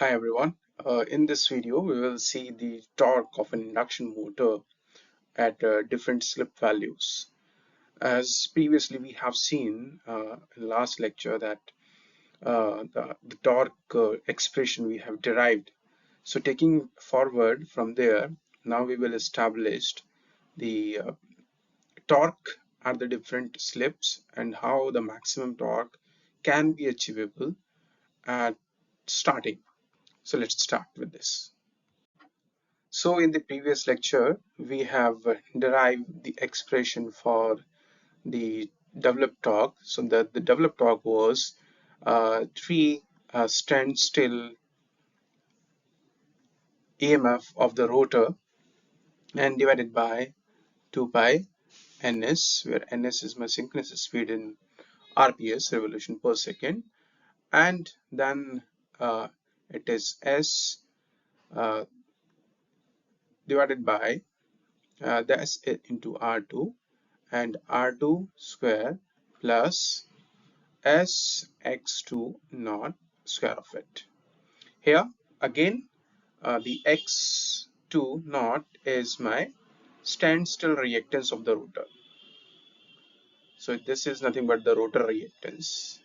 Hi everyone. In this video, we will see the torque of an induction motor at different slip values. As previously we have seen in last lecture that the torque expression we have derived. So taking forward from there, now we will establish the torque at the different slips and how the maximum torque can be achievable at starting. So let's start with this. So in the previous lecture, we have derived the expression for the developed torque. So the developed torque was 3 standstill EMF of the rotor and divided by 2 pi ns, where ns is my synchronous speed in RPS, revolution per second, and then it is s uh, divided by the s into R2 and R2 square plus Sx2 naught square of it. Here again the x2 naught is my standstill reactance of the rotor. So this is nothing but the rotor reactance.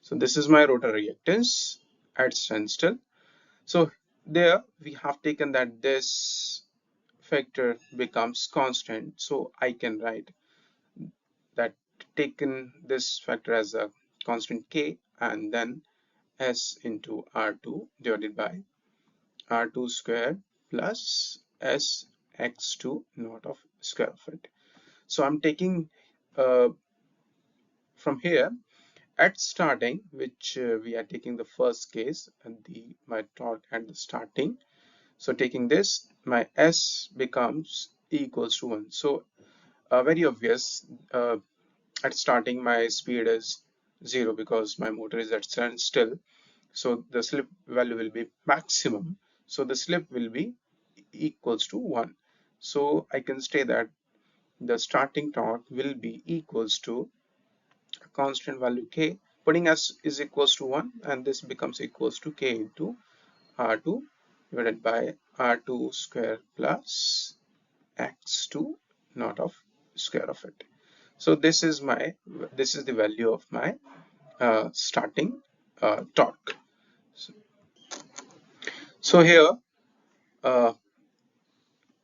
So this is my rotor reactance at standstill. So there we have taken that this factor becomes constant. So I can write that taken this factor as a constant k and then s into r2 divided by r2 square plus s x2 naught of square of it. So I'm taking from here at starting, which we are taking the first case and my torque at the starting. So taking this, my s becomes equals to 1. So very obvious, at starting my speed is 0 because my motor is at standstill. So the slip value will be maximum. So the slip will be equals to 1. So I can say that the starting torque will be equals to a constant value k, putting s is equals to 1, and this becomes equals to k into r2 divided by r2 square plus x2 naught of square of it. So this is the value of my starting torque. So here uh,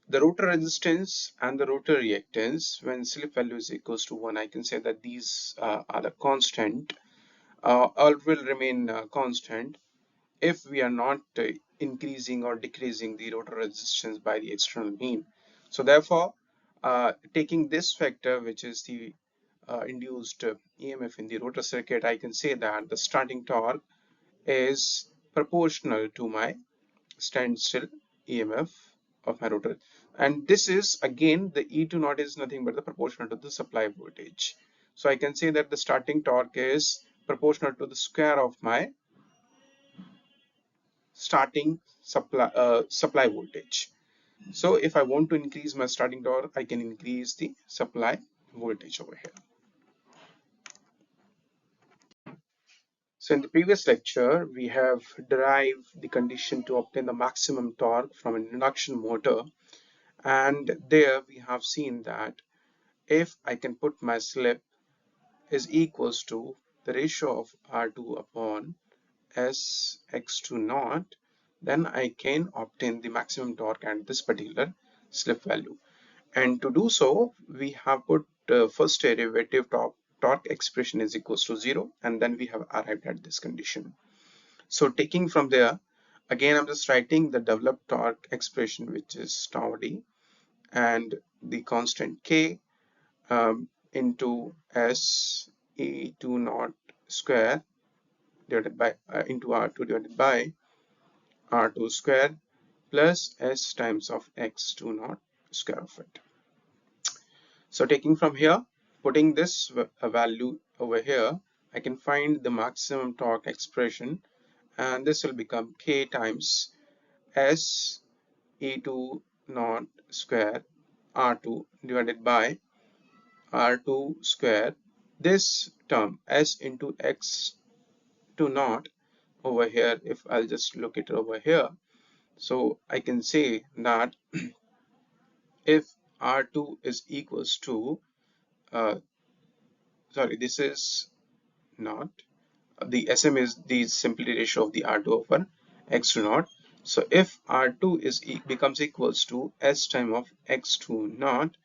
the rotor resistance and the rotor reactance, when slip value is equals to 1, I can say that these are the constant, or will remain constant if we are not increasing or decreasing the rotor resistance by the external mean. So therefore, taking this factor, which is the induced EMF in the rotor circuit, I can say that the starting torque is proportional to my standstill EMF of my rotor, and this is again the E2 naught is nothing but the proportional to the supply voltage. So I can say that the starting torque is proportional to the square of my starting supply voltage. So if I want to increase my starting torque, I can increase the supply voltage over here. So in the previous lecture, we have derived the condition to obtain the maximum torque from an induction motor, and there we have seen that if I can put my slip is equals to the ratio of R2 upon Sx2 naught, then I can obtain the maximum torque at this particular slip value. And to do so, we have put first derivative torque expression is equals to 0, and then we have arrived at this condition. So taking from there, again I'm just writing the developed torque expression, which is tau d, and the constant k into s e2 naught square divided by into r2 divided by r2 square plus s times of x2 naught square of it. So taking from here, putting this value over here, I can find the maximum torque expression, and this will become k times s e2 naught square r2 divided by r2 square, this term s into x2 naught over here, if I'll just look it over here, so I can say that if R2 is equals to, sorry, this is not, the SM is the simplicity ratio of the R2 over X2 naught. So if R2 becomes equals to S time of X2 naught,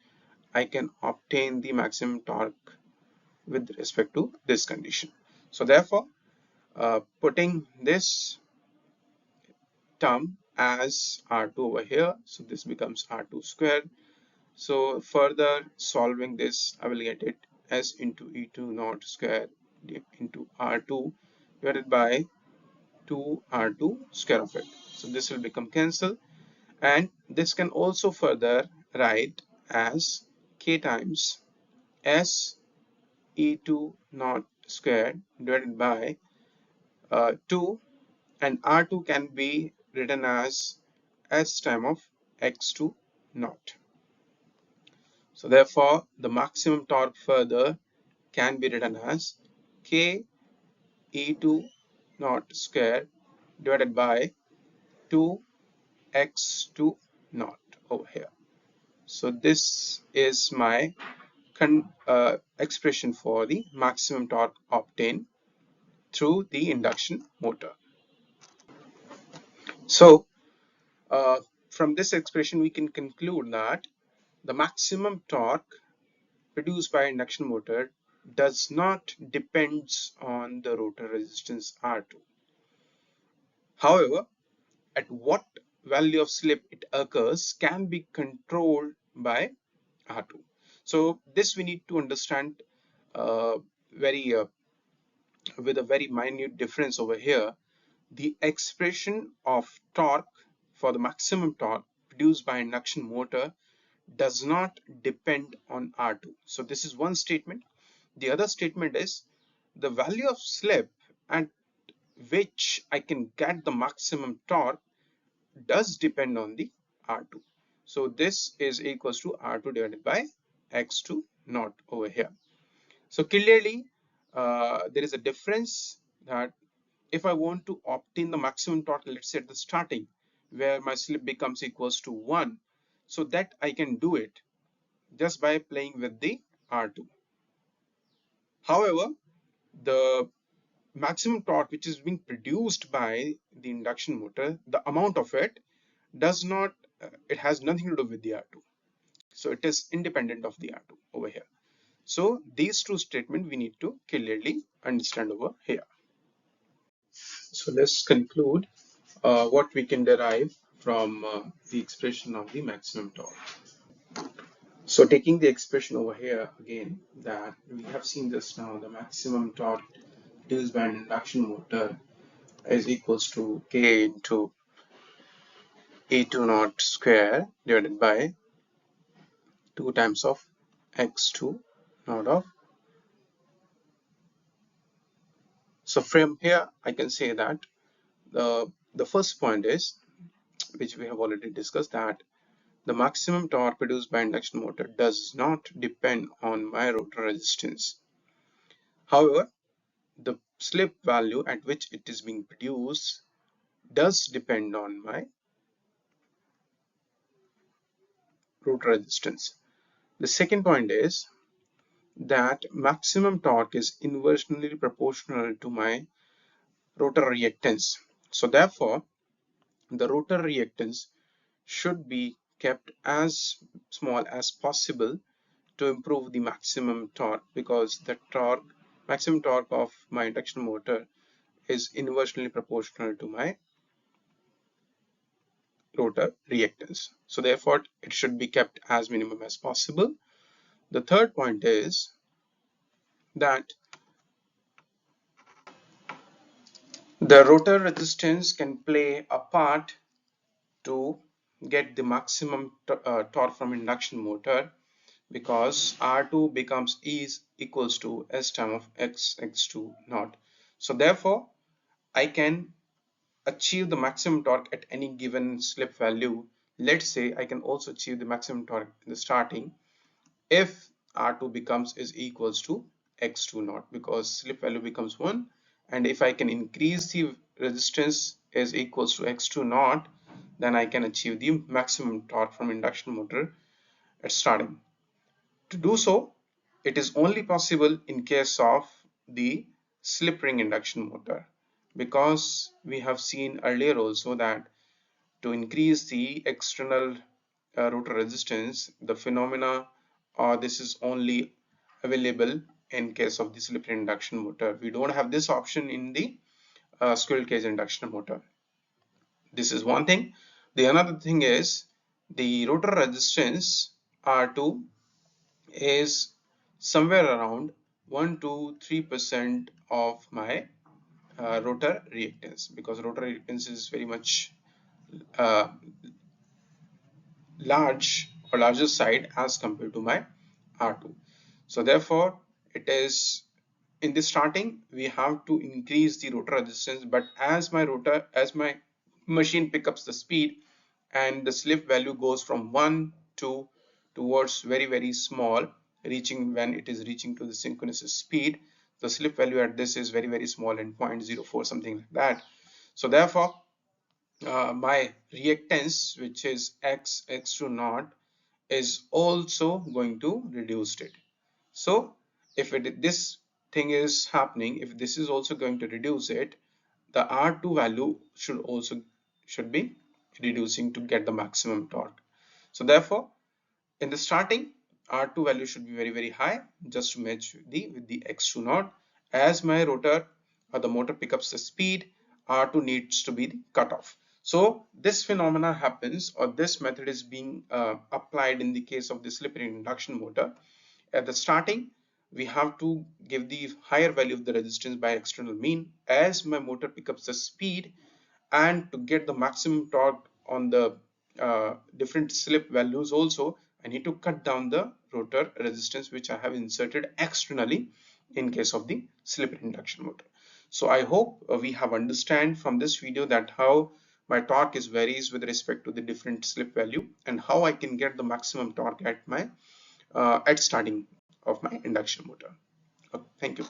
I can obtain the maximum torque with respect to this condition. So therefore, putting this term as R2 over here, so this becomes R2 squared. So further solving this, I will get it S into E2 naught square into R2 divided by 2R2 square of it. So this will become cancelled, and this can also further write as K times S E2 naught squared divided by 2, and R2 can be written as S time of X2 naught. So therefore, the maximum torque further can be written as K E2 naught square divided by 2 X2 naught over here. So this is my expression for the maximum torque obtained through the induction motor. So from this expression, we can conclude that the maximum torque produced by induction motor does not depends on the rotor resistance R2. However, at what value of slip it occurs can be controlled by R2. So this we need to understand very with a very minute difference over here. The expression of torque for the maximum torque produced by induction motor does not depend on R2. So this is one statement. The other statement is the value of slip at which I can get the maximum torque does depend on the R2. So this is equals to R2 divided by X2 naught over here. So clearly there is a difference that if I want to obtain the maximum torque, let's say at the starting where my slip becomes equals to 1, so that I can do it just by playing with the R2. However, the maximum torque which is being produced by the induction motor, the amount of it does not, it has nothing to do with the R2. So it is independent of the R2 over here. So these two statements we need to clearly understand over here. So let's conclude what we can derive from the expression of the maximum torque. So taking the expression over here again, that we have seen this now, the maximum torque produced by an induction motor is equals to K into E2 naught square divided by 2 times of X2 naught of. So from here I can say that the first point is, which we have already discussed, that the maximum torque produced by induction motor does not depend on my rotor resistance. However, the slip value at which it is being produced does depend on my rotor resistance. The second point is that maximum torque is inversely proportional to my rotor reactance. So therefore, the rotor reactance should be kept as small as possible to improve the maximum torque, because the maximum torque of my induction motor is inversely proportional to my rotor reactance. So therefore, it should be kept as minimum as possible. The third point is that the rotor resistance can play a part to get the maximum torque from induction motor, because R2 becomes is equals to S time of X2 naught. So therefore, I can achieve the maximum torque at any given slip value. Let's say I can also achieve the maximum torque in the starting if R2 becomes is equals to X2 naught, because slip value becomes 1, and if I can increase the resistance is equals to x2 naught, then I can achieve the maximum torque from induction motor at starting. To do so, it is only possible in case of the slip ring induction motor, because we have seen earlier also that to increase the external rotor resistance, the phenomena this is only available in case of the slip ring induction motor. We don't have this option in the squirrel cage induction motor. This is one thing. The another thing is the rotor resistance R2 is somewhere around 1 to 3% of my rotor reactance, because rotor reactance is very much uh, large or larger side as compared to my R2. So therefore it is in the starting we have to increase the rotor resistance, but as my machine picks up the speed and the slip value goes from 1 to towards very small, reaching when it is reaching to the synchronous speed, the slip value at this is very small and 0.04 something like that. So therefore my reactance, which is x2 naught, is also going to reduce it. So if this thing is happening, if this is also going to reduce it, the R2 value should be reducing to get the maximum torque. So therefore in the starting, R2 value should be very high, just to match with the x2 naught. As my rotor or the motor picks up the speed, R2 needs to be the cutoff. So this phenomena happens, or this method is being applied in the case of the slip ring induction motor. At the starting, we have to give the higher value of the resistance by external mean. As my motor picks up the speed, and to get the maximum torque on the different slip values also, I need to cut down the rotor resistance which I have inserted externally in case of the slip induction motor. So I hope we have understand from this video that how my torque is varies with respect to the different slip value, and how I can get the maximum torque at my at starting of my induction motor. Okay, thank you.